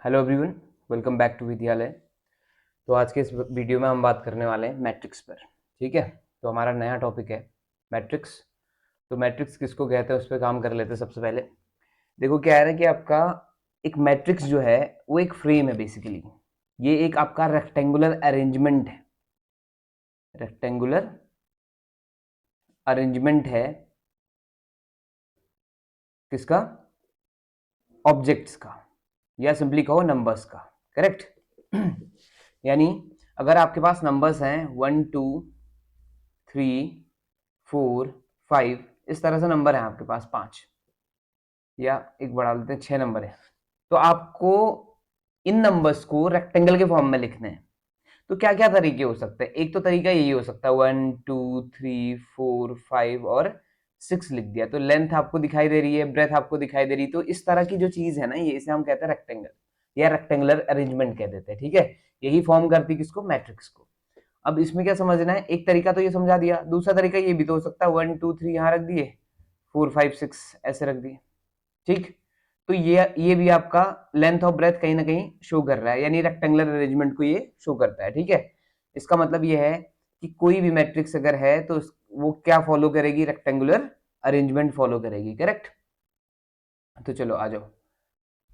Hello everyone, welcome back to Vidyalaya. तो आज के इस वीडियो में हम बात करने वाले हैं मैट्रिक्स पर। ठीक है, तो हमारा नया टॉपिक है मैट्रिक्स। तो मैट्रिक्स किसको कहते हैं उस पर काम कर लेते हैं। सबसे पहले देखो क्या है ना कि आपका एक मैट्रिक्स जो है वो एक फ्रेम है बेसिकली। ये एक आपका रेक्टेंगुलर अरेंजमेंट है। रेक्टेंगुलर अरेंजमेंट है किसका? ऑब्जेक्ट्स का, या सिंपली कहो नंबर्स का। करेक्ट। यानी अगर आपके पास नंबर्स हैं 1 2 3 4 5, इस तरह से नंबर है आपके पास 5, या एक बढ़ा लेते हैं 6 नंबर है, तो आपको इन नंबर्स को रेक्टेंगल के फॉर्म में लिखने हैं। तो क्या क्या तरीके हो सकते हैं? एक तो तरीका यही हो सकता है 1 2 3 4 5 और 6 लिख दिया, तो लेंथ आपको दिखाई दे रही है, ब्रेथ आपको दिखाई दे रही है। तो इस तरह की जो चीज है ना, ये इसे हम कहते हैं रेक्टेंगल या रेक्टेंगुलर अरेंजमेंट कह देते हैं। ठीक है, यही फॉर्म करती है किसको? मैट्रिक्स को। अब इसमें क्या समझना है? एक तरीका तो ये समझा दिया, दूसरा तरीका ये भी तो हो सकता है 1 2 3 यहाँ रख दिए, 4 5 6 ऐसे रख दिए। ठीक, तो ये भी आपका लेंथ और ब्रेथ कहीं ना कहीं शो कर रहा है, यानी रेक्टेंगुलर अरेंजमेंट को ये शो करता है। ठीक है, इसका मतलब ये है कि कोई भी मैट्रिक्स अगर है तो वो क्या फॉलो करेगी? रेक्टेंगुलर अरेंजमेंट फॉलो करेगी। करेक्ट। तो चलो आ जाओ,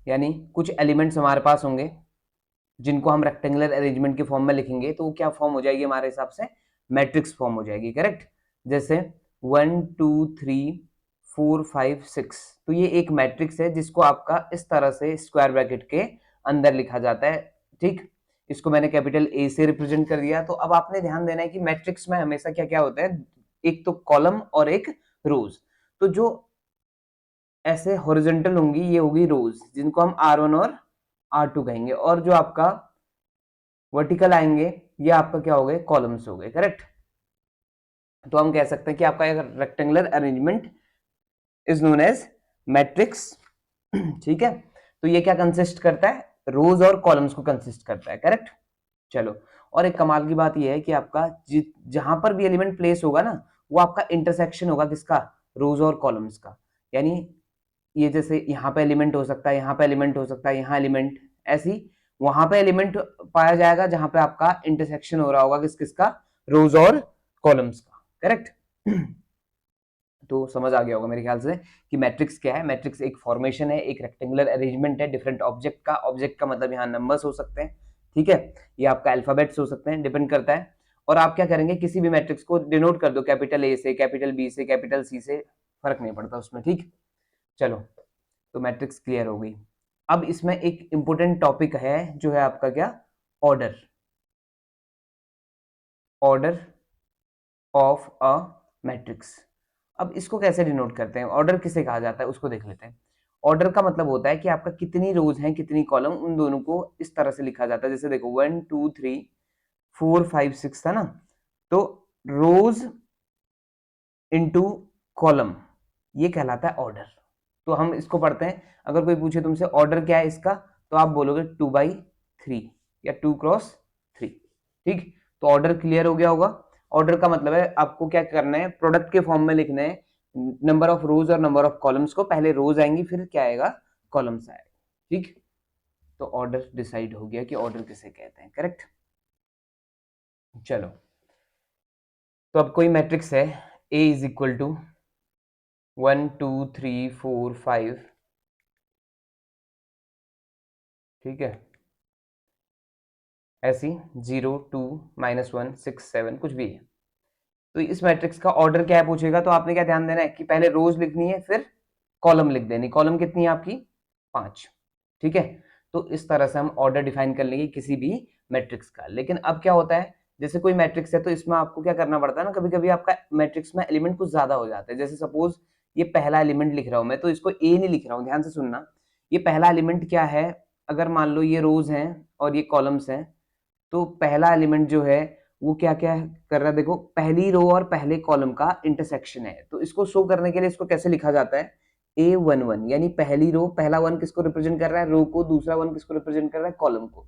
यानी कुछ एलिमेंट्स हमारे पास होंगे जिनको हम रेक्टेंगुलर अरेंजमेंट के फॉर्म में लिखेंगे, तो वो क्या फॉर्म हो जाएगी हमारे हिसाब से? मैट्रिक्स फॉर्म हो जाएगी। करेक्ट। जैसे 1 2 3 4 5 6, तो ये एक मैट्रिक्स है जिसको आपका इस तरह से स्क्वायर ब्रैकेट के अंदर लिखा जाता है। ठीक, इसको मैंने कैपिटल ए से रिप्रेजेंट कर दिया। तो अब आपने ध्यान देना है कि मैट्रिक्स में हमेशा क्या क्या होता है? एक तो कॉलम और एक रोज। तो जो ऐसे हॉरिजॉन्टल होंगी ये होगी रोज, जिनको हम R1 और R2 कहेंगे, और जो आपका वर्टिकल आएंगे ये आपका क्या हो गए? कॉलम्स हो गए। करेक्ट। तो हम कह सकते हैं कि आपका एक rectangular arrangement is known as matrix. ठीक है, तो ये क्या कंसिस्ट करता है? रोज और कॉलम्स को कंसिस्ट करता है। करेक्ट। चलो, और एक कमाल की बात ये है कि आपका जहां पर भी एलिमेंट प्लेस होगा ना, वो आपका इंटरसेक्शन होगा किसका? रोज और कॉलम्स का। यानी ये जैसे यहाँ पे एलिमेंट हो सकता है, यहाँ पे एलिमेंट हो सकता है, यहाँ एलिमेंट, ऐसी वहां पे एलिमेंट पाया जाएगा जहां पे आपका इंटरसेक्शन हो रहा होगा किस किसका? रोज और कॉलम्स का। करेक्ट। तो समझ आ गया होगा मेरे ख्याल से कि मैट्रिक्स क्या है। मैट्रिक्स एक फॉर्मेशन है, एक रेक्टेंगुलर अरेंजमेंट है डिफरेंट ऑब्जेक्ट का। ऑब्जेक्ट का मतलब यहाँ नंबर्स हो सकते हैं। ठीक है, ये आपका अल्फाबेट्स हो सकते हैं, डिपेंड करता है। और आप क्या करेंगे? किसी भी मैट्रिक्स को डिनोट कर दो कैपिटल ए से, कैपिटल बी से, कैपिटल सी से, फर्क नहीं पड़ता उसमें। ठीक, चलो, तो मैट्रिक्स क्लियर हो गई। अब इसमें एक इंपॉर्टेंट टॉपिक है जो है आपका क्या? Order. Order of a matrix. अब इसको कैसे डिनोट करते हैं? ऑर्डर किसे कहा जाता है उसको देख लेते हैं। ऑर्डर का मतलब होता है कि आपका कितनी रोज हैं कितनी कॉलम, उन दोनों को इस तरह से लिखा जाता है। जैसे देखो 1 2 3 4 5 6 था ना, तो रोज इंटू कॉलम, ये कहलाता है ऑर्डर। तो हम इसको पढ़ते हैं। अगर कोई पूछे तुमसे ऑर्डर क्या है इसका, तो आप बोलोगे 2/3 या 2 × 3। ठीक, तो ऑर्डर क्लियर हो गया होगा। ऑर्डर का मतलब है आपको क्या करना है? प्रोडक्ट के फॉर्म में लिखना है नंबर ऑफ रोज और नंबर ऑफ कॉलम्स को। पहले रोज आएंगी फिर क्या आएगा? कॉलम्स आएगा। ठीक, तो ऑर्डर डिसाइड हो गया कि ऑर्डर किसे कहते हैं। करेक्ट। चलो, तो अब कोई मैट्रिक्स है A इज इक्वल टू 1 2 3 4 5। ठीक है, ऐसी 0 2 -1 6 7 कुछ भी है। तो इस मैट्रिक्स का ऑर्डर क्या है पूछेगा, तो आपने क्या ध्यान देना है कि पहले रोज लिखनी है फिर कॉलम लिख देनी। कॉलम कितनी है आपकी? 5। ठीक है, तो इस तरह से हम ऑर्डर डिफाइन कर लेंगे किसी भी मैट्रिक्स का। लेकिन अब क्या होता है, जैसे कोई मैट्रिक्स है तो इसमें आपको क्या करना पड़ता है ना, कभी कभी आपका मैट्रिक्स में एलिमेंट कुछ ज्यादा हो जाता है। जैसे सपोज ये पहला एलिमेंट लिख रहा हूं मैं, तो इसको ए नहीं लिख रहा हूं, ध्यान से सुनना। ये पहला एलिमेंट क्या है? अगर मान लो ये रोज हैं और ये कॉलम्स हैं, तो पहला एलिमेंट जो है वो क्या क्या कर रहा है? देखो, पहली रो और पहले कॉलम का इंटरसेक्शन है। तो इसको शो करने के लिए इसको कैसे लिखा जाता है? A11, यानी पहली रो, पहला वन किसको रिप्रेजेंट कर रहा है? रो को। दूसरा वन किसको रिप्रेजेंट कर रहा है? कॉलम को।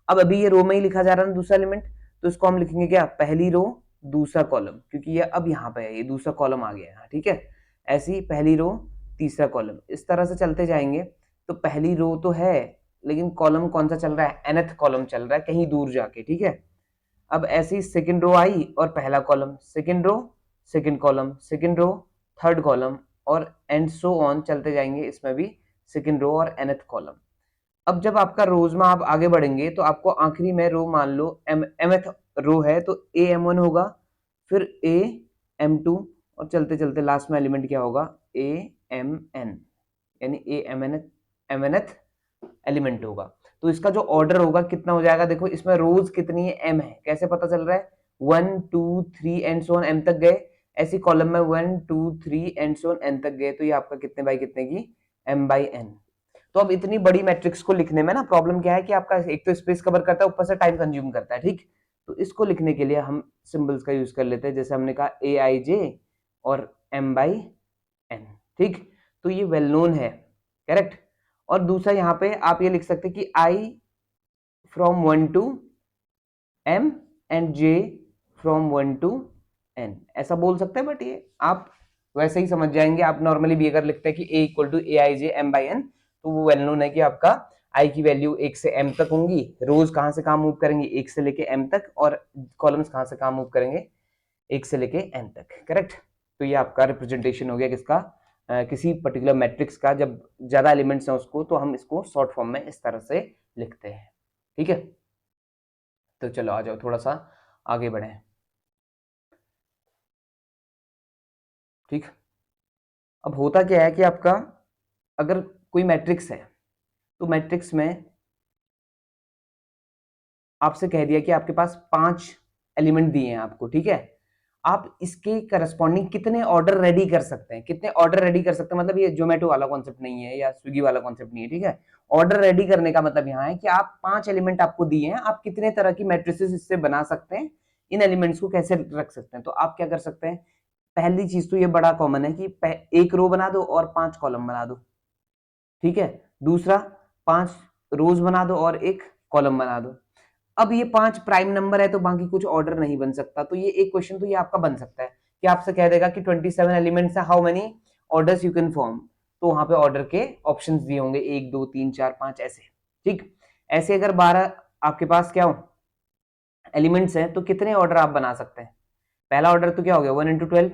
अब अभी ये रो में ही लिखा जा रहा है ना दूसरा एलिमेंट, तो इसको हम लिखेंगे क्या? पहली रो दूसरा कॉलम, क्योंकि ये अब यहाँ पे है, ये दूसरा कॉलम आ गया है। ठीक है, ऐसी पहली रो तीसरा कॉलम, इस तरह से चलते जाएंगे। तो पहली रो तो है लेकिन कॉलम कौन सा चल रहा है, nth कॉलम चल रहा है कहीं दूर जाके, ठीक है। अब ऐसे ही सेकंड रो आई और पहला column, second row, second column, second row, third column, और एंड सो ऑन चलते जाएंगे, इसमें भी सेकंड रो और nth कॉलम। अब जब आपका रोज में आप आगे बढ़ेंगे तो आपको आखिरी में रो मान लो mth रो है तो a m1 होगा, फिर a m2, और चलते चलते लास्ट में एलिमेंट क्या होगा, a mn, यानी a mnth एलिमेंट होगा। तो इसका जो ऑर्डर होगा कितना हो जाएगा, देखो इसमें रोज कितनी है, m है, कैसे पता चल रहा है, 1 2 3 एंड सो ऑन m तक गए, ऐसी कॉलम में 1 2 3 एंड सो ऑन n तक गए, तो ये आपका कितने बाई कितने की, m बाई n। तो अब इतनी बड़ी मैट्रिक्स को लिखने में ना प्रॉब्लम क्या है कि आपका एक तो स्पेस कवर करता है, ऊपर से टाइम कंज्यूम करता है, ठीक। तो इसको लिखने के लिए हम सिंबल्स का यूज कर लेते हैं, जैसे हमने कहा ए आई जे और m बाई n, ठीक। तो ये वेल नोन है, करेक्ट। और दूसरा यहाँ पे आप ये लिख सकते हैं कि i from 1 to m and j from 1 to n, ऐसा बोल सकते हैं, बट ये आप वैसे ही समझ जाएंगे। आप नॉर्मली भी अगर लिखते हैं कि a equal to a i j m by n, तो वो वेल नोन है कि आपका i की वैल्यू 1 से m तक होंगी, रोज कहां से कहां मूव करेंगे, 1 से लेके m तक, और कॉलम्स कहां से कहां मूव करेंगे, 1 से लेके n तक, करेक्ट। तो ये आपका रिप्रेजेंटेशन हो गया किसका, किसी पर्टिकुलर मैट्रिक्स का, जब ज्यादा एलिमेंट्स हैं उसको, तो हम इसको शॉर्ट फॉर्म में इस तरह से लिखते हैं, ठीक है। तो चलो आ जाओ थोड़ा सा आगे बढ़े, ठीक। अब होता क्या है कि आपका अगर कोई मैट्रिक्स है, तो मैट्रिक्स में आपसे कह दिया कि आपके पास 5 एलिमेंट दिए हैं आपको, ठीक है। आप इसके करस्पॉन्डिंग कितने ऑर्डर रेडी कर सकते हैं, कितने ऑर्डर रेडी कर सकते हैं, मतलब ये जोमेटो वाला कॉन्सेप्ट नहीं है या स्विगी वाला कॉन्सेप्ट नहीं है, ठीक है। ऑर्डर रेडी करने का मतलब यहाँ है कि आप 5 एलिमेंट आपको दिए हैं, आप कितने तरह की मैट्रिसेस इससे बना सकते हैं, इन एलिमेंट्स को कैसे रख सकते हैं। तो आप क्या कर सकते हैं, पहली चीज तो ये बड़ा कॉमन है कि एक रो बना दो और 5 कॉलम बना दो, ठीक है। दूसरा, 5 रोज बना दो और एक कॉलम बना दो। अब ये 5 प्राइम नंबर है तो बाकी कुछ ऑर्डर नहीं बन सकता, तो ये एक क्वेश्चन तो ये आपका बन सकता है कि आपसे कह देगा कि 27 एलिमेंट्स है, how many orders you can form, तो वहां पे ऑर्डर के ऑप्शंस दिए होंगे 1 2 3 4 5 ऐसे, ठीक। ऐसे अगर 12 आपके पास क्या हो एलिमेंट्स हैं तो कितने ऑर्डर आप बना सकते हैं, पहला ऑर्डर तो क्या हो गया 1 इंटू 12,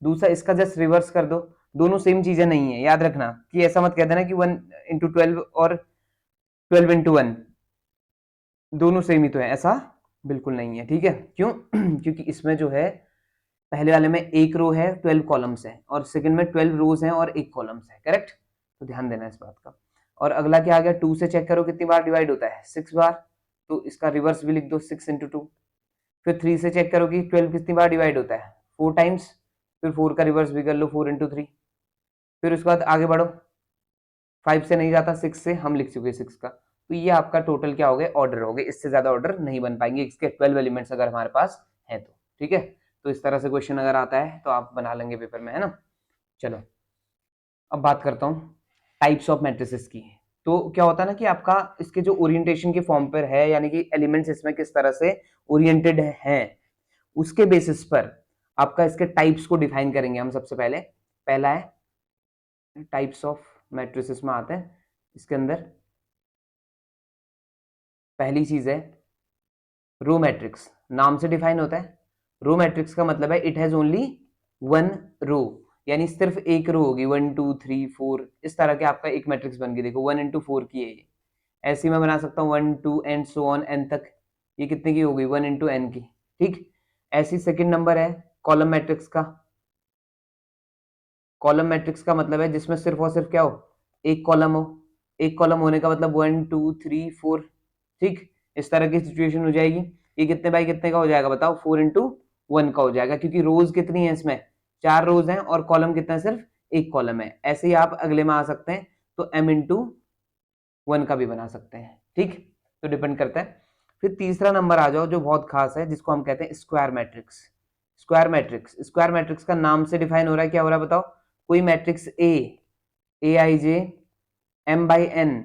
दूसरा इसका जस्ट रिवर्स कर दो, दोनों सेम चीजें नहीं है, याद रखना कि ऐसा मत कह देना कि 1 इंटू 12 और 12 इंटू 1 दोनों सेम ही तो है, ऐसा बिल्कुल नहीं है, ठीक है। क्यों क्योंकि इसमें जो है पहले वाले में एक रो है 12 कॉलम्स है, और सेकंड में 12 रोज हैं और एक कॉलम्स है, करेक्ट। तो ध्यान देना इस बात का। और अगला क्या आ गया, 2 से चेक करो कितनी बार डिवाइड होता है, 6 बार, तो इसका रिवर्स भी लिख दो 6 इंटू 2। फिर 3 से चेक करो कि 12 कितनी बार डिवाइड होता है, 4 टाइम्स, फिर 4 का रिवर्स भी कर लो 4 इंटू 3। फिर उसके बाद आगे बढ़ो, 5 से नहीं जाता, 6 से हम लिख चुके 6 का, तो ये आपका टोटल क्या हो गए, ऑर्डर हो गए, इससे ज्यादा ऑर्डर नहीं बन पाएंगे, इसके 12 एलिमेंट्स अगर हमारे पास है तो, ठीक है। तो इस तरह से क्वेश्चन अगर आता है तो आप बना लेंगे पेपर में, है ना। चलो अब बात करता हूँ टाइप्स ऑफ मैट्रिसेस की। तो क्या होता है ना कि आपका इसके जो ओरिएंटेशन के फॉर्म पर है, यानी कि एलिमेंट्स इसमें किस तरह से ओरिएंटेड हैं, उसके बेसिस पर आपका इसके टाइप्स को डिफाइन करेंगे हम सबसे पहले। पहला है टाइप्स ऑफ मैट्रिसेस में आते हैं, इसके अंदर पहली चीज है रो मैट्रिक्स, नाम से डिफाइन होता है। रो मैट्रिक्स का मतलब है it has only one row, यानी सिर्फ एक रो होगी, 1 2 3 4 इस तरह के आपका एक मैट्रिक्स बन गई, देखो 1 इंटू 4 की है ये। ऐसे मैं बना सकता हूँ 1 2 एंड सो ऑन एन तक, ये कितने की होगी 1 इंटू एन की, ठीक। ऐसी सेकंड नंबर है कॉलम मैट्रिक्स का। कॉलम मैट्रिक्स का मतलब है जिसमें सिर्फ और सिर्फ क्या हो, एक कॉलम हो, एक कॉलम होने का मतलब 1 2 3 4, ठीक। इस तरह की सिचुएशन हो जाएगी। ये कितने बाई कितने का हो जाएगा बताओ, 4 इंटू 1 का हो जाएगा, क्योंकि रोज कितनी है इसमें, 4 रोज हैं, और कॉलम कितना है, सिर्फ एक कॉलम है। ऐसे ही आप अगले में आ सकते हैं, तो m इंटू 1 का भी बना सकते हैं, ठीक। तो डिपेंड करता है। फिर तीसरा नंबर आ जाओ जो बहुत खास है, जिसको हम कहते हैं square matrix. Square matrix, square matrix का नाम से डिफाइन हो रहा है, क्या हो रहा है बताओ, कोई matrix a i j m by n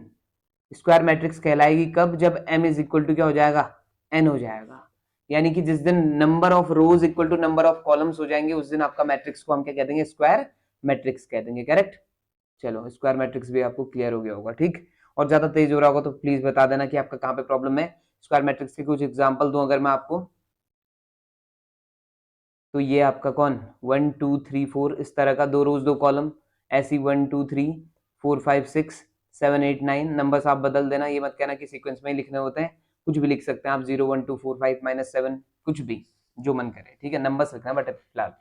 square matrix कहलाएगी कब, जब m इज इक्वल टू क्या हो जाएगा, n हो जाएगा। यानी कि जिस दिन number of rows equal to number of columns हो जाएंगे, उस दिन आपका मैट्रिक्स को हम क्या कह देंगे, स्क्वायर मैट्रिक्स कह देंगे, करेक्ट। चलो स्क्वायर मैट्रिक्स भी आपको क्लियर हो गया होगा, ठीक। और ज्यादा तेज हो रहा होगा तो प्लीज बता देना कि आपका कहाँ पे प्रॉब्लम है। स्क्वायर मैट्रिक्स के कुछ एग्जांपल दूं अगर मैं आपको, तो ये आपका कौन 1 2 3 4 इस तरह का 2 रोज 2 कॉलम, ऐसी 1 2 3 4 5 6 7 8 9 नंबर्स आप बदल देना, ये मत कहना कि सीक्वेंस में ही लिखने होते हैं, कुछ भी लिख सकते हैं आप, 0 1 2 4 5 -7 कुछ भी जो मन करे, ठीक है, नंबर्स लिखना बट फिलहाल।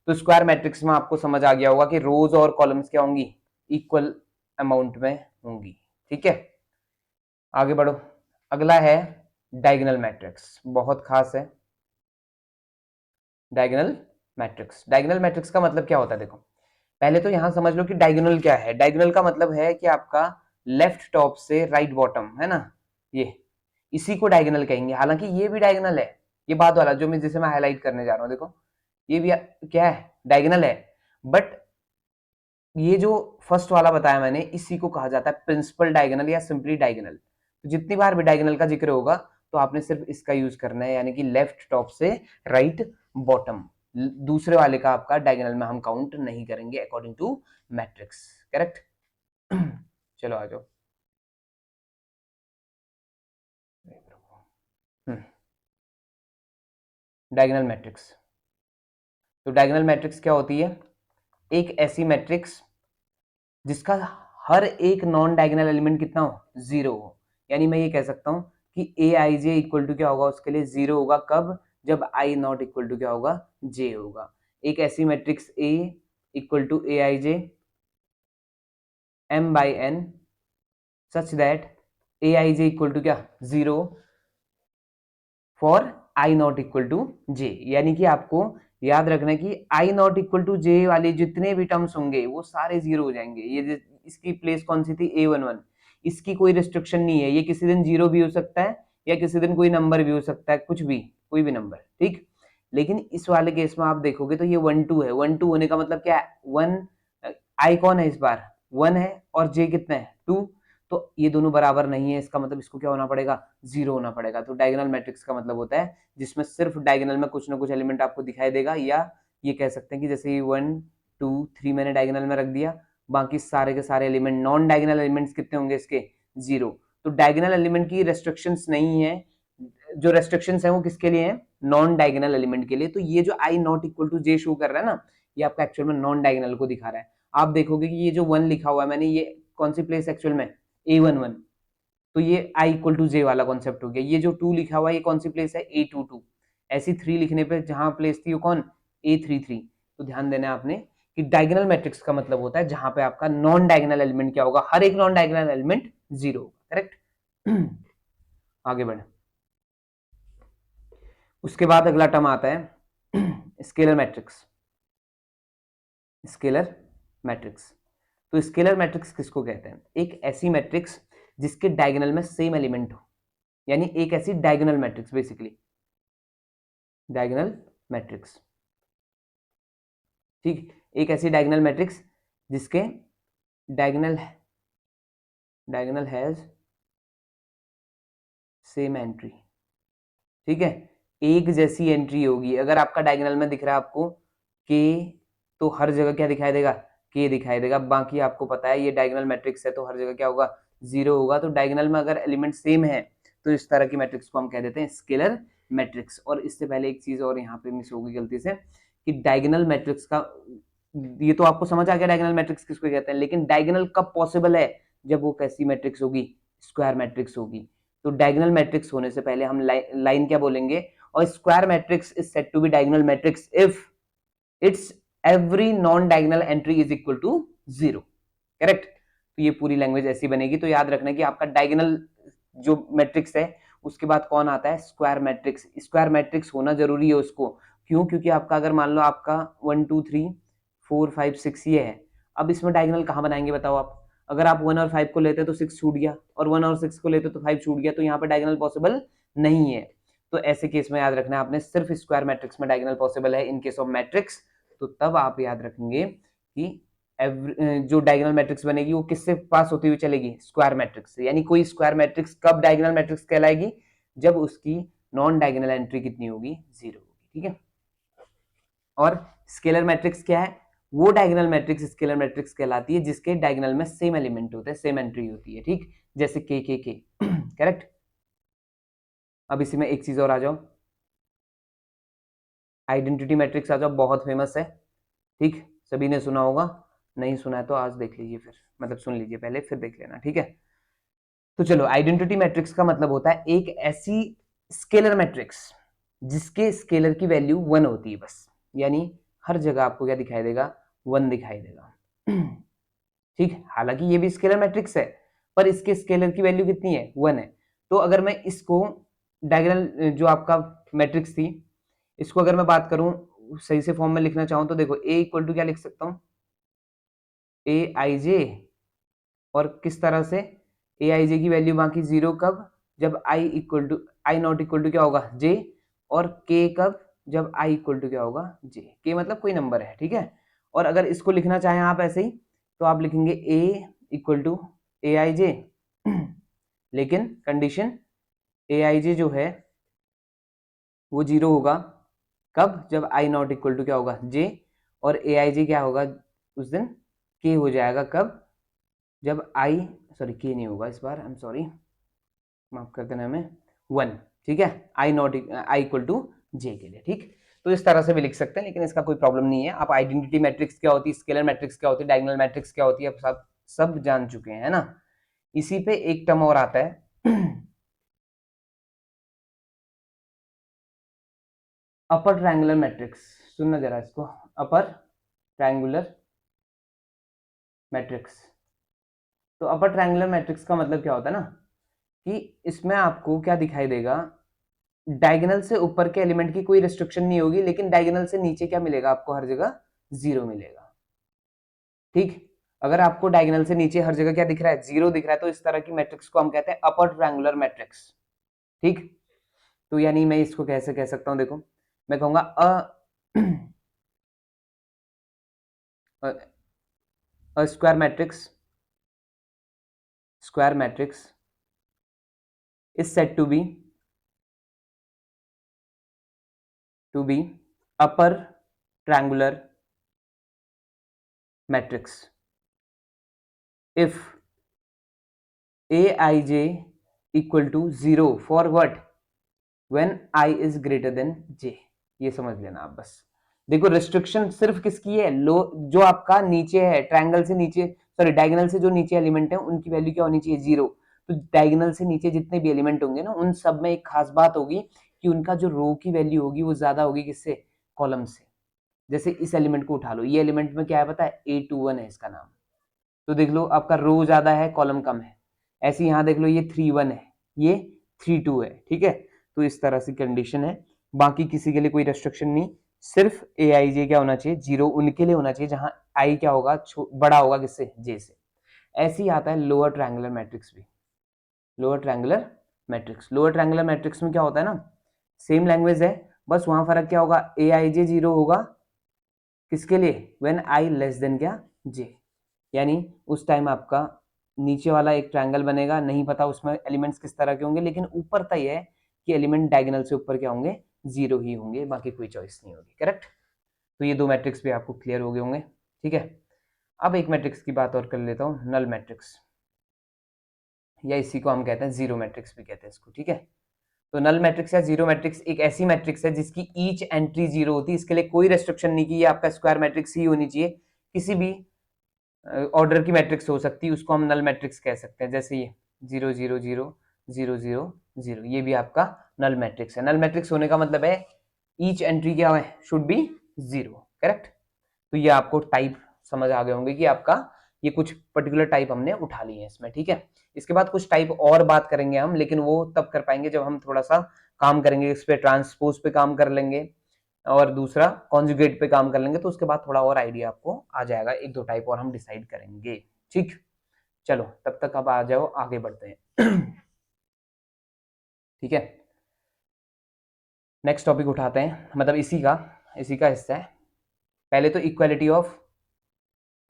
तो स्क्वायर मैट्रिक्स में आपको समझ आ गया होगा कि रोज और कॉलम्स क्या होंगी, इक्वल अमाउंट में होंगी, ठीक है। आगे बढ़ो, अगला है डायगोनल मैट्रिक्स, बहुत खास है डायगोनल मैट्रिक्स। डायगोनल मैट्रिक्स का मतलब क्या होता है, देखो पहले तो यहां समझ लो कि डायगोनल क्या है। डायगोनल का मतलब है कि आपका लेफ्ट टॉप से राइट बॉटम है ना, ये इसी को डायगोनल कहेंगे। हालांकि ये भी डायगोनल है, ये बाद वाला जो मैं जिसे मैं हाईलाइट करने जा रहा हूं, देखो ये भी क्या है, डायगोनल है। बट ये जो फर्स्ट वाला बताया मैंने, इसी को कहा जाता है प्रिंसिपल डायगोनल या सिंपली डायगोनल। तो जितनी बार भी डायगोनल का जिक्र होगा तो आपने सिर्फ इसका यूज करना है, यानी कि लेफ्ट टॉप से राइट बॉटम। दूसरे वाले का आपका डायगोनल में हम काउंट नहीं करेंगे अकॉर्डिंग टू मैट्रिक्स, करेक्ट। चलो आ जाओ। डायगोनल मैट्रिक्स, तो डायगोनल मैट्रिक्स क्या होती है, एक ऐसी मैट्रिक्स जिसका हर एक नॉन डायगोनल एलिमेंट कितना हो, जीरो हो। यानी मैं ये कह सकता हूं कि ए आई जे इक्वल टू क्या होगा, उसके लिए जीरो होगा, कब, जब आई नॉट इक्वल टू क्या होगा, जे होगा। एक ऐसी matrix a equal to a i j m by n such that a i j equal to क्या, zero for i not equal to j. यानी कि आपको याद रखना है कि i not equal to j वाले जितने भी टर्म्स होंगे वो सारे जीरो हो जाएंगे। ये इसकी प्लेस कौन सी थी, A11, इसकी कोई रिस्ट्रिक्शन नहीं है, ये किसी दिन जीरो भी हो सकता है या किसी दिन कोई नंबर भी हो सकता है, कुछ भी, कोई भी नंबर, ठीक। लेकिन इस वाले केस में आप देखोगे तो ये 1 2 है। 1 2 होने का मतलब क्या है, वन, आई कौन है इस बार, 1 है, और जे कितना है, 2। तो ये दोनों बराबर नहीं है, इसका मतलब इसको क्या होना पड़ेगा, जीरो होना पड़ेगा। तो डायगोनल मैट्रिक्स का मतलब होता है जिसमें सिर्फ डायगोनल में कुछ ना कुछ एलिमेंट आपको दिखाई देगा, या ये कह सकते हैं कि जैसे 1 2 3 मैंने डायगोनल में रख दिया, बाकी सारे के सारे एलिमेंट नॉन डायगोनल एलिमेंट्स कितने होंगे इसके, जीरो। तो डायगोनल एलिमेंट की रेस्ट्रिक्शंस नहीं है, जो रेस्ट्रिक्शंस है वो किसके लिए है, नॉन डायगोनल एलिमेंट के लिए। तो ये जो i not equal to j show कर रहा है ना, ये आपका एक्चुअल में नॉन डायगोनल को दिखा रहा है। आप देखोगे कि ये जो 1 लिखा हुआ है मैंने, ये कौन सी प्लेस एक्चुअल में, A11, तो ये आई इक्वल टू जे वाला कॉन्सेप्ट हो गया। ये जो 2 लिखा हुआ है ये कौन सी प्लेस है, A22। ऐसी 3 लिखने पे जहां प्लेस थी वो कौन, A33। तो ध्यान देना आपने कि डायगोनल मैट्रिक्स का मतलब होता है जहां पे आपका नॉन डायगोनल एलिमेंट क्या होगा, हर एक नॉन डायगोनल एलिमेंट जीरो होगा, करेक्ट। आगे बढ़े, उसके बाद अगला टर्म आता है स्केलर मैट्रिक्स। स्केलर मैट्रिक्स, तो स्केलर मैट्रिक्स किसको कहते हैं, एक ऐसी मैट्रिक्स जिसके डायगोनल में सेम एलिमेंट हो, यानी एक ऐसी diagonal matrix, basically diagonal matrix, ठीक। एक ऐसी डायगोनल मैट्रिक्स जिसके diagonal diagonal has same entry, ठीक है, एक जैसी एंट्री होगी। अगर आपका डायगोनल में दिख रहा है आपको के, तो हर जगह क्या दिखाई देगा, के दिखाई देगा। बाकी आपको पता है ये डायगोनल मैट्रिक्स है तो हर जगह क्या होगा, जीरो होगा। तो डायगोनल में अगर एलिमेंट सेम है तो इस तरह की मैट्रिक्स को हम कह देते हैं स्केलर मैट्रिक्स। और इससे पहले एक चीज और यहाँ पे मिस होगी गलती से, कि डायगोनल मैट्रिक्स का, ये तो आपको समझ आ गया डायगोनल मैट्रिक्स किसको कहते हैं, लेकिन डायगोनल कब पॉसिबल है, जब वो कैसी मैट्रिक्स होगी, स्क्वायर मैट्रिक्स होगी। तो डायगोनल मैट्रिक्स होने से पहले हम लाइन क्या बोलेंगे, और square matrix is said to be diagonal matrix if it's every non diagonal entry is equal to zero, correct. तो ये पूरी लैंग्वेज ऐसी बनेगी। तो याद रखना कि आपका डायगोनल जो मैट्रिक्स है उसके बाद कौन आता है, स्क्वायर मैट्रिक्स। स्क्वायर मैट्रिक्स होना जरूरी है उसको, क्यों, क्योंकि आपका अगर मान लो आपका 1 2 3 4 5 6 ये है, अब इसमें डायगोनल कहां बनाएंगे बताओ आप। अगर आप 1 और 5 को लेते तो 6 छूट गया, और 1 और 6 को लेते तो 5 छूट गया, तो यहाँ पे डायगोनल पॉसिबल नहीं है। तो ऐसे केस में याद रखना है आपने, सिर्फ स्क्वायर मैट्रिक्स में डायगोनल पॉसिबल है इन केस ऑफ मैट्रिक्स। तो तब आप याद रखेंगे कि जो डायगोनल मैट्रिक्स बनेगी वो किससे पास होती हुई चलेगी, स्क्वायर मैट्रिक्स से। यानी कोई स्क्वायर मैट्रिक्स कब डायगोनल मैट्रिक्स कहलाएगी, जब उसकी नॉन डायगोनल एंट्री कितनी होगी, जीरो होगी, ठीक है। और स्केलर मैट्रिक्स क्या है, वो डायगोनल मैट्रिक्स स्केलर मैट्रिक्स कहलाती है जिसके डायगोनल में सेम एलिमेंट होते हैं, सेम एंट्री होती है, ठीक। जैसे के करेक्ट। अब इसी में एक चीज और आ जाओ, आइडेंटिटी मैट्रिक्स आ जाओ, बहुत फेमस है, ठीक, सभी ने सुना होगा, नहीं सुना है तो आज देख लीजिए, फिर मतलब सुन लीजिए पहले फिर देख लेना, ठीक है। तो चलो, आइडेंटिटी मैट्रिक्स का मतलब होता है एक ऐसी स्केलर मैट्रिक्स जिसके स्केलर की वैल्यू 1 होती है बस, यानी हर जगह आपको क्या दिखाई देगा, 1 दिखाई देगा, ठीक। हालांकि ये भी स्केलर मैट्रिक्स है, पर इसके स्केलर की वैल्यू कितनी है, 1 है। तो अगर मैं इसको डायगोनल जो आपका मैट्रिक्स थी, इसको अगर मैं बात करूं सही से फॉर्म में लिखना चाहूं तो देखो, ए इक्वल टू क्या लिख सकता हूं, ए आई जे, और किस तरह से, ए आई जे की वैल्यू बाकी 0 कब, जब i equal to, i not equal to क्या होगा, जे, और के कब, जब आई इक्वल टू क्या होगा, जे, के मतलब कोई नंबर है, ठीक है। और अगर इसको लिखना चाहें आप ऐसे ही, तो आप लिखेंगे ए इक्वल टू ए आई जे, लेकिन कंडीशन, ए आई जे जो है वो 0 होगा कब, जब आई नॉट इक्वल टू क्या होगा, जे, और ए आई जे क्या होगा उस दिन, के हो जाएगा कब, जब आई, सॉरी के नहीं होगा इस बार, आई एम सॉरी, माफ कर देना हमें, 1, ठीक है, आई नॉट, आई इक्वल टू जे के लिए, ठीक। तो इस तरह से भी लिख सकते हैं, लेकिन इसका कोई प्रॉब्लम नहीं है। आप आइडेंटिटी मैट्रिक्स क्या होती है, स्केलर मैट्रिक्स क्या होती है, डायगोनल मैट्रिक्स क्या होती है, आप सब जान चुके हैं, है ना। इसी पे एक टर्म और आता है, अपर ट्रायंगुलर मैट्रिक्स। सुनना जरा इसको, अपर ट्रायंगुलर मैट्रिक्स। तो अपर ट्रायंगुलर मैट्रिक्स का मतलब क्या होता है ना, कि इसमें आपको क्या दिखाई देगा, डायगोनल से ऊपर के एलिमेंट की कोई रिस्ट्रिक्शन नहीं होगी, लेकिन डायगोनल से नीचे क्या मिलेगा आपको, हर जगह 0 मिलेगा, ठीक। अगर आपको डायगोनल से नीचे हर जगह क्या दिख रहा है, 0 दिख रहा है, तो इस तरह की मैट्रिक्स को हम कहते हैं अपर ट्रायंगुलर मैट्रिक्स, ठीक। तो यानी मैं इसको कैसे कह सकता हूं, देखो, मैं कहूंगा a square matrix is said to be upper triangular matrix if aij equal to 0 for what, when I is greater than j। ये समझ लेना आप बस। देखो, रिस्ट्रिक्शन सिर्फ किसकी है, लो, जो आपका नीचे है, ट्रायंगल से नीचे, सॉरी डायगोनल से जो नीचे एलिमेंट है उनकी वैल्यू क्या होनी चाहिए, 0। तो डायगोनल से नीचे जितने भी एलिमेंट होंगे ना, उन सब में एक खास बात होगी कि उनका जो रो की वैल्यू होगी वो ज्यादा होगी किससे, कॉलम से। जैसे इस एलिमेंट को उठा लो, ये एलिमेंट में क्या है पता है, A21 है इसका नाम, तो देख लो आपका रो ज्यादा है, कॉलम कम है। ऐसे यहाँ देख लो, ये 3 1 है, ये 3 2 है, ठीक है। तो इस तरह से कंडीशन है, बाकी किसी के लिए कोई रेस्ट्रिक्शन नहीं, सिर्फ ए आई जे क्या होना चाहिए, 0 उनके लिए होना चाहिए जहां आई क्या होगा, बड़ा होगा किससे, जे से। ऐसे ही आता है लोअर ट्रायंगुलर मैट्रिक्स भी, lower triangular matrix, lower triangular matrix में क्या होता है ना, सेम लैंग्वेज है, बस वहां फर्क क्या होगा, ए आई जे 0 होगा किसके लिए, व्हेन आई लेस देन क्या, जे, यानी उस टाइम आपका नीचे वाला एक ट्रायंगल बनेगा, नहीं पता उसमें एलिमेंट्स किस तरह के होंगे, लेकिन ऊपर तय है कि एलिमेंट डायगोनल से ऊपर क्या होंगे, 0 ही होंगे, बाकी कोई चॉइस नहीं होगी, करेक्ट। तो ये दो मैट्रिक्स भी आपको क्लियर हो गए होंगे, ठीक है। अब एक मैट्रिक्स की बात और कर लेता हूँ, नल मैट्रिक्स, या इसी को हम कहते हैं जीरो मैट्रिक्स भी कहते हैं इसको, ठीक है। तो नल मैट्रिक्स या जीरो मैट्रिक्स एक ऐसी मैट्रिक्स है जिसकी ईच एंट्री 0 होती है, इसके लिए कोई रेस्ट्रिक्शन नहीं कि ये आपका स्क्वायर मैट्रिक्स ही होनी चाहिए, किसी भी ऑर्डर की मैट्रिक्स हो सकती है, उसको हम नल मैट्रिक्स कह सकते हैं। जैसे ये 0 0 0 0 0 0, ये भी आपका नल मैट्रिक्स है। नल मैट्रिक्स होने का मतलब है ईच एंट्री क्या है, शुड बी 0, करेक्ट। तो ये आपको टाइप समझ आ गए होंगे कि आपका ये कुछ पर्टिकुलर टाइप हमने उठा लिए हैं इसमें, ठीक है। इसके बाद कुछ टाइप और बात करेंगे हम, लेकिन वो तब कर पाएंगे जब हम थोड़ा सा काम करेंगे, इस पे ट्रांसपोज पे काम कर लेंगे और दूसरा कॉन्जुगेट पे काम कर लेंगे, तो उसके बाद थोड़ा और आइडिया आपको आ जाएगा, एक दो टाइप और हम डिसाइड करेंगे, ठीक। चलो तब तक अब आ जाओ, आगे बढ़ते हैं। ठीक है, नेक्स्ट टॉपिक उठाते हैं, मतलब इसी का हिस्सा है। पहले तो इक्वालिटी ऑफ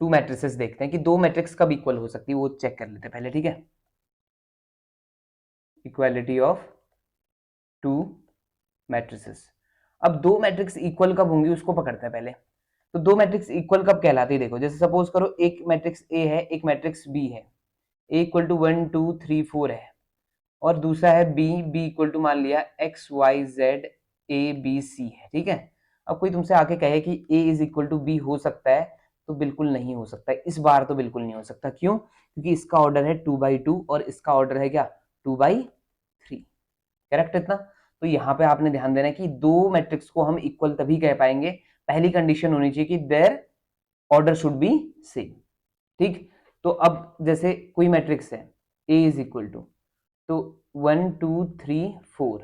टू मैट्रिसेस देखते हैं कि दो मैट्रिक्स कब इक्वल हो सकती है, वो चेक कर लेते हैं पहले, ठीक है। Equality of to matrices. अब दो मैट्रिक्स इक्वल कब होंगी उसको पकड़ते हैं पहले। तो दो मैट्रिक्स इक्वल कब कहलाती है, देखो, जैसे सपोज करो एक मैट्रिक्स ए है, एक मैट्रिक्स बी है, ए इक्वल टू 1 2 3 4 है, और दूसरा है बी इक्वल टू मान लिया x y z a b c है, ठीक है। अब कोई तुमसे आके कहे कि a is equal to b हो सकता है, तो बिल्कुल नहीं हो सकता है, इस बार तो बिल्कुल नहीं हो सकता। क्यों? क्योंकि इसका ऑर्डर है 2/2 और इसका ऑर्डर है क्या 2/3। करेक्ट इतना? तो यहाँ पे आपने ध्यान देना है कि दो मैट्रिक्स को हम इक्वल तभी कह पाएंगे, पहली कंडीशन होनी चाहिए कि their order should be same, ठीक। तो अब जैसे कोई मैट्रिक्स है ए इज इक्वल टू, तो 1 2 3 4,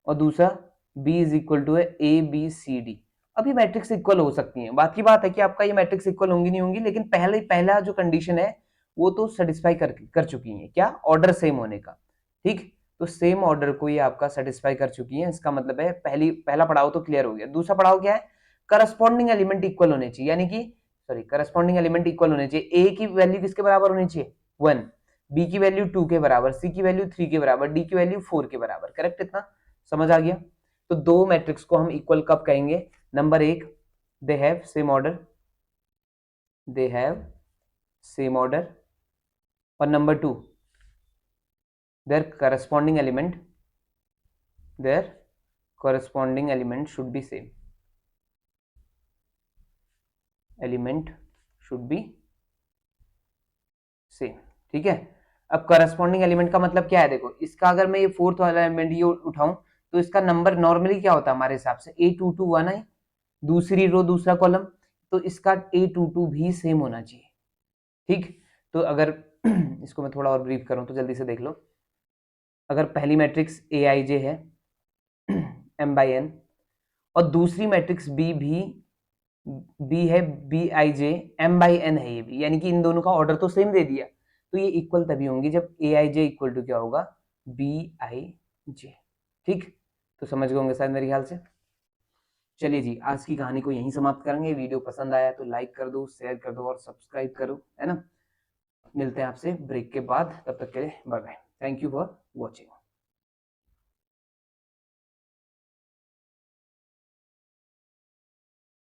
और दूसरा बी इज इक्वल टू है ए बी सी डी। अब ये मैट्रिक्स इक्वल हो सकती है, बात की बात है कि आपका ये मैट्रिक्स इक्वल होंगी नहीं होंगी, लेकिन पहला जो कंडीशन है वो तो सेटिस्फाई कर चुकी है, क्या? ऑर्डर सेम होने का, ठीक। तो सेम ऑर्डर को ये आपका सेटिस्फाई कर चुकी है, इसका मतलब है पहला पड़ाव तो क्लियर हो गया। दूसरा पड़ाव क्या है? करस्पॉन्डिंग एलिमेंट इक्वल होने चाहिए, यानी कि सॉरी करस्पॉन्डिंग एलिमेंट इक्वल होने चाहिए। ए की वैल्यू किसके बराबर होनी चाहिए 1, बी की वैल्यू 2 के बराबर, सी की वैल्यू 3 के बराबर, डी की वैल्यू 4 के बराबर। करेक्ट इतना? समझ आ गया? तो दो मैट्रिक्स को हम इक्वल कब कहेंगे? नंबर एक, they have same order, they have same order, और number two, their corresponding element should be same, element should be same, ठीक है। अब करस्पॉन्डिंग एलिमेंट का मतलब क्या है? देखो, इसका अगर मैं ये फोर्थ वाला एलिमेंट ये उठाऊं, तो इसका नंबर नॉर्मली क्या होता है हमारे हिसाब से A22 है, दूसरी रो दूसरा कॉलम, तो इसका A22 भी सेम होना चाहिए, ठीक। तो अगर इसको मैं थोड़ा और ब्रीफ करूं तो जल्दी से देख लो। अगर पहली मैट्रिक्स ए आई जे है m/n, और दूसरी मैट्रिक्स बी है B_I_J m/n है ये भी, यानी कि इन दोनों का ऑर्डर तो सेम दे दिया, तो ये इक्वल तभी होंगी जब AIJ इक्वल टू क्या होगा BIJ, ठीक। तो समझ गए होंगे शायद मेरे ख्याल से। चलिए जी, आज की कहानी को यहीं समाप्त करेंगे। वीडियो पसंद आया तो लाइक कर दो, शेयर कर दो और सब्सक्राइब करो, है ना। मिलते हैं आपसे ब्रेक के बाद, तब तक के लिए bye bye. Thank you for watching.